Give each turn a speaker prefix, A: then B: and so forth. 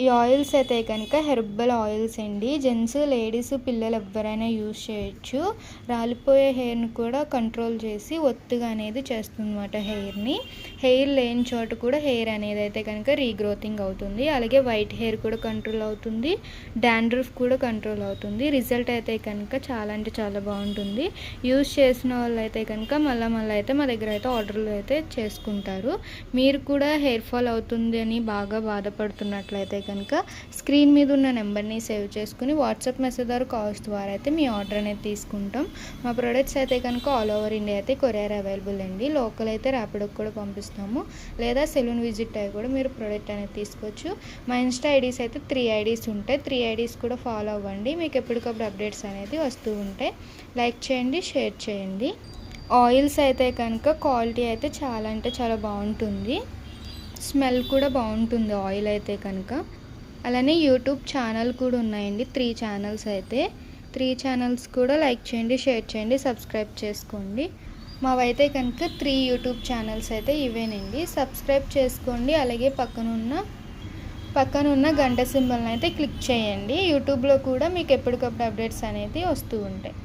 A: ఈ ఆయిల్స్ అయితే కనుక హెర్బల్ ఆయిల్స్ అండి. జెంట్స్, లేడీస్, పిల్లలు ఎవ్వరైనా యూజ్ చేయొచ్చు. రాలిపోయే హెయిర్ని కూడా కంట్రోల్ చేసి ఒత్తుగా అనేది చేస్తుందన్నమాట హెయిర్ని. హెయిర్ లేని చోట కూడా హెయిర్ అనేది అయితే కనుక రీగ్రోతింగ్ అవుతుంది. అలాగే వైట్ హెయిర్ కూడా కంట్రోల్ అవుతుంది, డాండ్రఫ్ కూడా కంట్రోల్ అవుతుంది. రిజల్ట్ అయితే కనుక చాలా అంటే చాలా బాగుంటుంది. యూజ్ చేసిన వాళ్ళు అయితే కనుక మళ్ళీ అయితే మా దగ్గర అయితే ఆర్డర్లు అయితే చేసుకుంటారు. మీరు కూడా హెయిర్ ఫాల్ అవుతుంది అని బాగా బాధపడుతున్నట్లయితే కనుక స్క్రీన్ మీద ఉన్న నెంబర్ని సేవ్ చేసుకుని వాట్సాప్ మెసేజ్ ద్వారా కాల్స్ ద్వారా అయితే మీ ఆర్డర్ అనేది తీసుకుంటాం. మా ప్రొడక్ట్స్ అయితే కనుక ఆల్ ఓవర్ ఇండియా అయితే కొరియర్ అవైలబుల్ అండి. లోకల్ అయితే ర్యాపిడోకి కూడా పంపిస్తాము, లేదా సెలూన్ విజిట్ అయ్యి కూడా మీరు ప్రోడక్ట్ అనేది తీసుకోవచ్చు. మా ఇన్స్టా ఐడీస్ అయితే 3 ఐడీస్ ఉంటాయి. 3 ఐడీస్ కూడా ఫాలో అవ్వండి, మీకు ఎప్పటికప్పుడు అప్డేట్స్ అనేది వస్తూ ఉంటాయి. లైక్ చేయండి, షేర్ చేయండి. ఆయిల్స్ అయితే కనుక క్వాలిటీ అయితే చాలా అంటే చాలా బాగుంటుంది. స్మెల్ కూడా బాగుంటుంది ఆయిల్ అయితే కనుక. అలానే యూట్యూబ్ ఛానల్ కూడా ఉన్నాయండి, 3 ఛానల్స్ అయితే. 3 ఛానల్స్ కూడా లైక్ చేయండి, షేర్ చేయండి, సబ్స్క్రైబ్ చేసుకోండి. మావైతే కనుక 3 యూట్యూబ్ ఛానల్స్ అయితే ఇవేనండి. సబ్స్క్రైబ్ చేసుకోండి. అలాగే పక్కనున్న గంట సింబల్ని అయితే క్లిక్ చేయండి. యూట్యూబ్లో కూడా మీకు ఎప్పటికప్పుడు అప్డేట్స్ అనేది వస్తూ ఉంటాయి.